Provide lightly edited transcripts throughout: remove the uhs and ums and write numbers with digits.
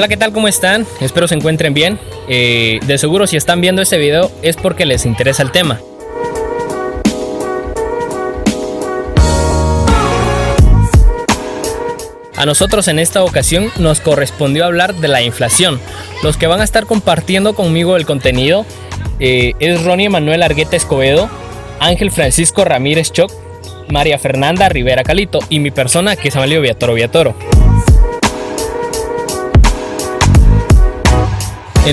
Hola, ¿qué tal? ¿Cómo están? Espero se encuentren bien. De seguro si están viendo este video es porque les interesa el tema. A nosotros en esta ocasión nos correspondió hablar de la inflación. Los que van a estar compartiendo conmigo el contenido es Ronnie Emanuel Argueta Escobedo, Ángel Francisco Ramírez Choc, María Fernanda Rivera Calito y mi persona, que es Amalio Villatoro.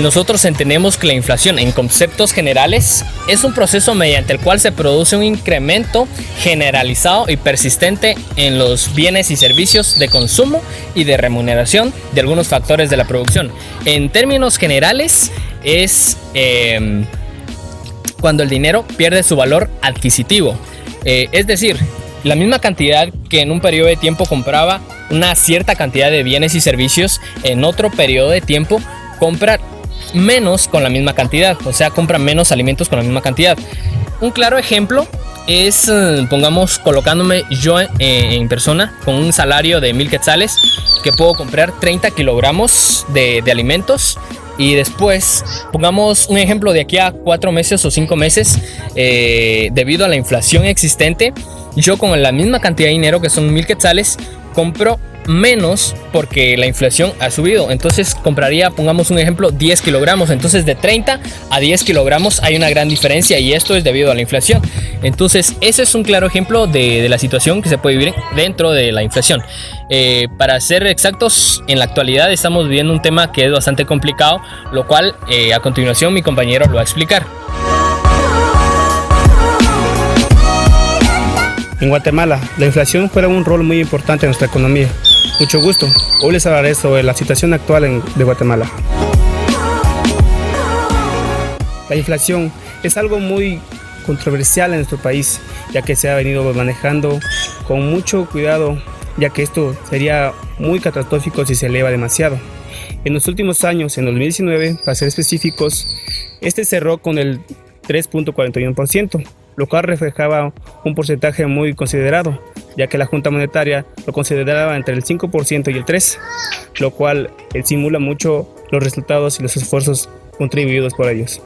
Nosotros entendemos que la inflación, en conceptos generales, es un proceso mediante el cual se produce un incremento generalizado y persistente en los bienes y servicios de consumo y de remuneración de algunos factores de la producción. En términos generales, es cuando el dinero pierde su valor adquisitivo. Es decir, la misma cantidad que en un periodo de tiempo compraba una cierta cantidad de bienes y servicios, en otro periodo de tiempo compra menos con la misma cantidad, o sea, compra menos alimentos con la misma cantidad. Un claro ejemplo es, pongamos, colocándome yo en persona con un salario de 1,000 quetzales, que puedo comprar 30 kilogramos de alimentos, y después, pongamos un ejemplo de aquí a 4 meses o 5 meses, debido a la inflación existente, yo con la misma cantidad de dinero, que son 1,000 quetzales, compro menos porque la inflación ha subido. Entonces compraría, pongamos un ejemplo, 10 kilogramos. Entonces de 30 a 10 kilogramos hay una gran diferencia, y esto es debido a la inflación. Entonces ese es un claro ejemplo de la situación que se puede vivir dentro de la inflación. Para ser exactos, en la actualidad estamos viviendo un tema que es bastante complicado, lo cual a continuación mi compañero lo va a explicar. En Guatemala, la inflación juega un rol muy importante en nuestra economía. Mucho gusto, hoy les hablaré sobre la situación actual de Guatemala. La inflación es algo muy controversial en nuestro país, ya que se ha venido manejando con mucho cuidado, ya que esto sería muy catastrófico si se eleva demasiado. En los últimos años, en 2019, para ser específicos, este cerró con el 3.41%. Lo cual reflejaba un porcentaje muy considerado, ya que la Junta Monetaria lo consideraba entre el 5% y el 3%, lo cual simula mucho los resultados y los esfuerzos contribuidos por ellos.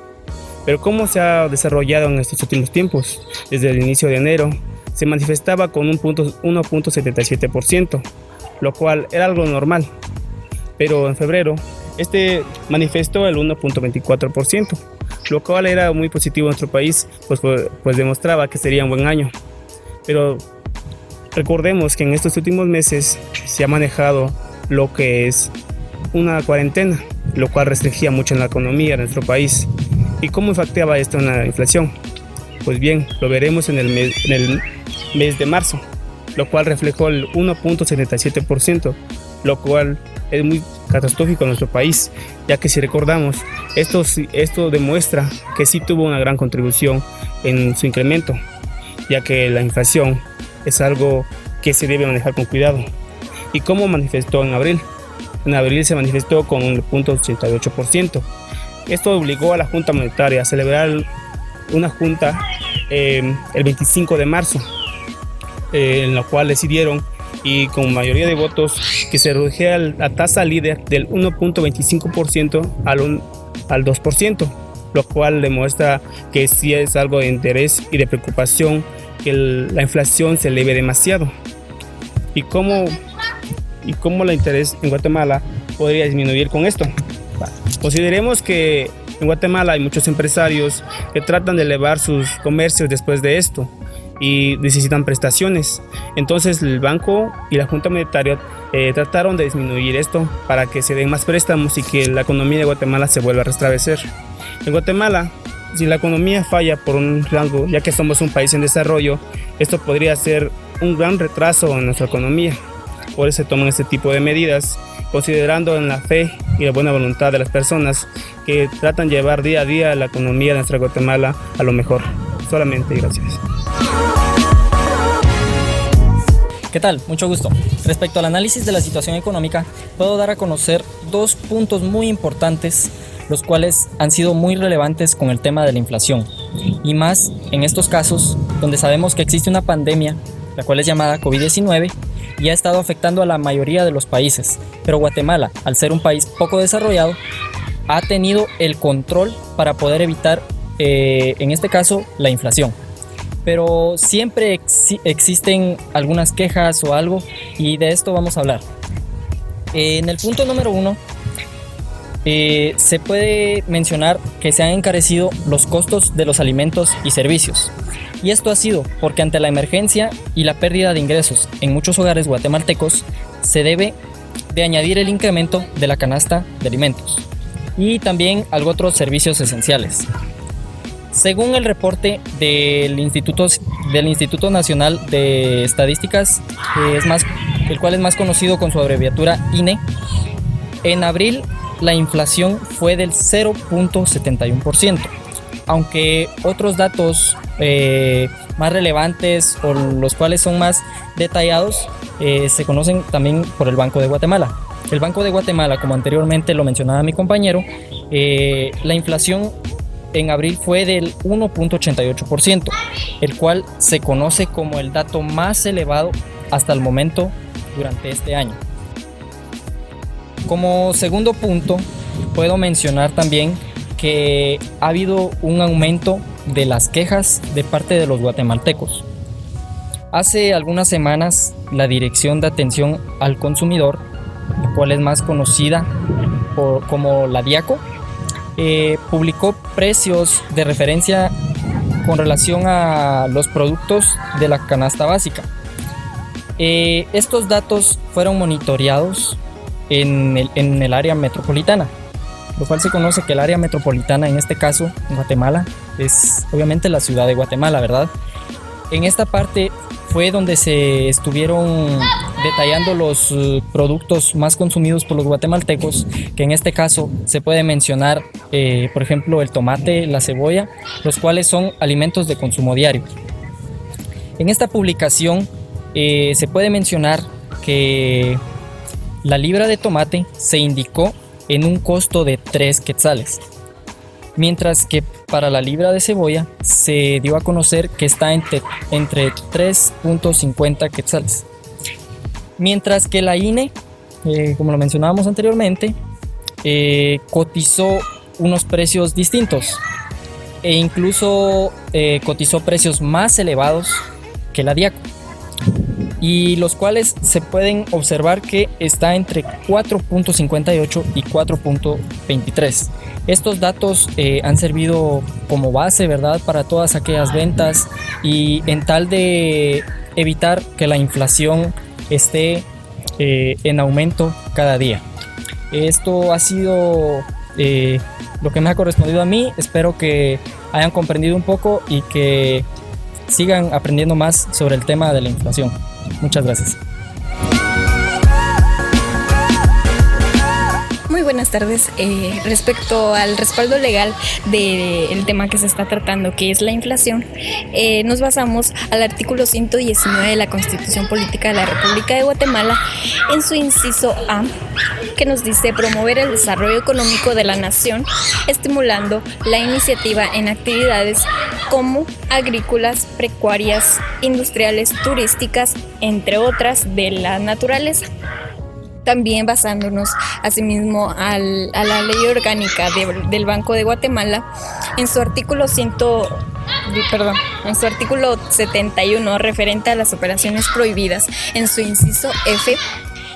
Pero ¿cómo se ha desarrollado en estos últimos tiempos? Desde el inicio de enero se manifestaba con un 1.77%, lo cual era algo normal, pero en febrero manifestó el 1.24%. Lo cual era muy positivo en nuestro país, pues demostraba que sería un buen año. Pero recordemos que en estos últimos meses se ha manejado lo que es una cuarentena, lo cual restringía mucho en la economía de nuestro país. ¿Y cómo impactaba esto en la inflación? Pues bien, lo veremos en el mes de marzo, lo cual reflejó el 1.77%, lo cual es muy catastrófico en nuestro país, ya que si recordamos, esto demuestra que sí tuvo una gran contribución en su incremento, ya que la inflación es algo que se debe manejar con cuidado. ¿Y cómo manifestó en abril? En abril se manifestó con un 0.88%. Esto obligó a la Junta Monetaria a celebrar una junta el 25 de marzo, en la cual decidieron, y con mayoría de votos, que se redujera la tasa líder del 1.25% al 2%, lo cual demuestra que sí es algo de interés y de preocupación que la inflación se eleve demasiado. ¿Y cómo la interés en Guatemala podría disminuir con esto? Consideremos que en Guatemala hay muchos empresarios que tratan de elevar sus comercios después de esto y necesitan prestaciones. Entonces el banco y la Junta Monetaria trataron de disminuir esto para que se den más préstamos y que la economía de Guatemala se vuelva a restablecer. En Guatemala, si la economía falla por un rango, ya que somos un país en desarrollo, esto podría ser un gran retraso en nuestra economía. Por eso se toman este tipo de medidas, considerando en la fe y la buena voluntad de las personas que tratan de llevar día a día la economía de nuestra Guatemala a lo mejor. Solamente gracias. ¿Qué tal? Mucho gusto. Respecto al análisis de la situación económica, puedo dar a conocer dos puntos muy importantes, los cuales han sido muy relevantes con el tema de la inflación, y más en estos casos donde sabemos que existe una pandemia, la cual es llamada COVID-19, y ha estado afectando a la mayoría de los países. Pero Guatemala, al ser un país poco desarrollado, ha tenido el control para poder evitar, en este caso, la inflación. Pero siempre existen algunas quejas o algo, y de esto vamos a hablar. En el punto número 1, se puede mencionar que se han encarecido los costos de los alimentos y servicios. Y esto ha sido porque ante la emergencia y la pérdida de ingresos en muchos hogares guatemaltecos, se debe de añadir el incremento de la canasta de alimentos y también a otros servicios esenciales. Según el reporte del Instituto Nacional de Estadísticas, el cual es más conocido con su abreviatura INE, en abril la inflación fue del 0.71%, aunque otros datos más relevantes o los cuales son más detallados se conocen también por el Banco de Guatemala. El Banco de Guatemala, como anteriormente lo mencionaba mi compañero, la inflación en abril fue del 1.88%, el cual se conoce como el dato más elevado hasta el momento durante este año. Como segundo punto, puedo mencionar también que ha habido un aumento de las quejas de parte de los guatemaltecos. Hace algunas semanas, la Dirección de Atención al Consumidor, la cual es más conocida como la DIACO, publicó precios de referencia con relación a los productos de la canasta básica. Estos datos fueron monitoreados en el área metropolitana, lo cual se conoce que el área metropolitana, en este caso en Guatemala, es obviamente la ciudad de Guatemala, ¿verdad? En esta parte fue donde se estuvieron detallando los productos más consumidos por los guatemaltecos, que en este caso se puede mencionar, por ejemplo, el tomate, la cebolla, los cuales son alimentos de consumo diario. En esta publicación se puede mencionar que la libra de tomate se indicó en un costo de 3 quetzales, mientras que para la libra de cebolla se dio a conocer que está entre 3.50 quetzales. Mientras que la INE, como lo mencionábamos anteriormente, cotizó unos precios distintos e incluso cotizó precios más elevados que la DIACO, y los cuales se pueden observar que está entre 4.58 y 4.23. Estos datos han servido como base, ¿verdad?, para todas aquellas ventas y en tal de evitar que la inflación esté en aumento cada día. Esto ha sido lo que me ha correspondido a mí. Espero que hayan comprendido un poco y que sigan aprendiendo más sobre el tema de la inflación. Muchas gracias. Muy buenas tardes. Respecto al respaldo legal del tema que se está tratando, que es la inflación, nos basamos al artículo 119 de la Constitución Política de la República de Guatemala en su inciso A, que nos dice promover el desarrollo económico de la nación, estimulando la iniciativa en actividades como agrícolas, pecuarias, industriales, turísticas, entre otras de la naturaleza. También basándonos asimismo a la ley orgánica del Banco de Guatemala, en su artículo 71 referente a las operaciones prohibidas, en su inciso F,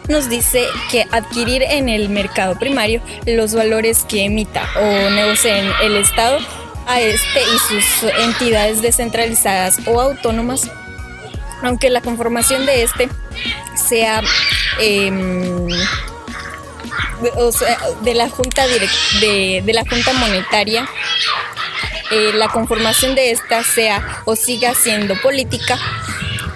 nos dice que adquirir en el mercado primario los valores que emita o negocie el Estado a este y sus entidades descentralizadas o autónomas, aunque la conformación de este sea de la Junta de la Junta Monetaria, la conformación de esta sea o siga siendo política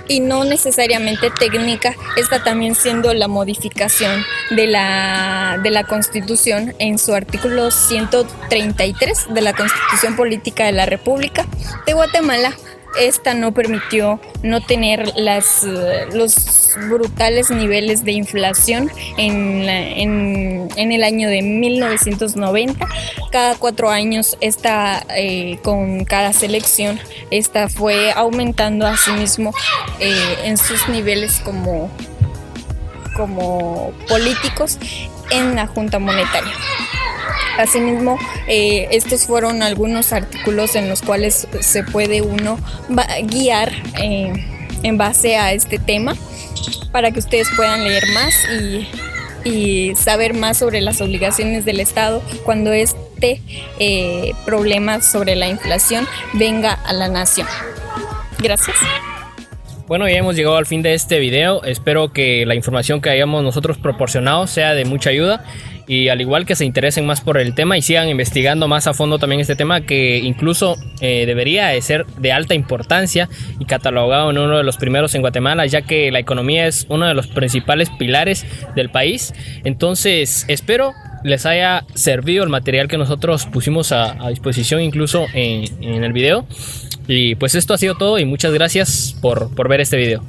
y no necesariamente técnica, esta también siendo la modificación de la Constitución en su artículo 133 de la Constitución Política de la República de Guatemala. Esta no permitió no tener los brutales niveles de inflación en el año de 1990. Cada 4 años, con cada selección, esta fue aumentando a sí mismo en sus niveles como como políticos en la Junta Monetaria. Asimismo, estos fueron algunos artículos en los cuales se puede uno guiar en base a este tema, para que ustedes puedan leer más y saber más sobre las obligaciones del Estado cuando este problema sobre la inflación venga a la nación. Gracias. Bueno, ya hemos llegado al fin de este video. Espero que la información que hayamos nosotros proporcionado sea de mucha ayuda, y al igual que se interesen más por el tema y sigan investigando más a fondo también este tema, que incluso debería de ser de alta importancia y catalogado en uno de los primeros en Guatemala, ya que la economía es uno de los principales pilares del país. Entonces espero les haya servido el material que nosotros pusimos a disposición incluso en el video. Y pues esto ha sido todo, y muchas gracias por ver este video.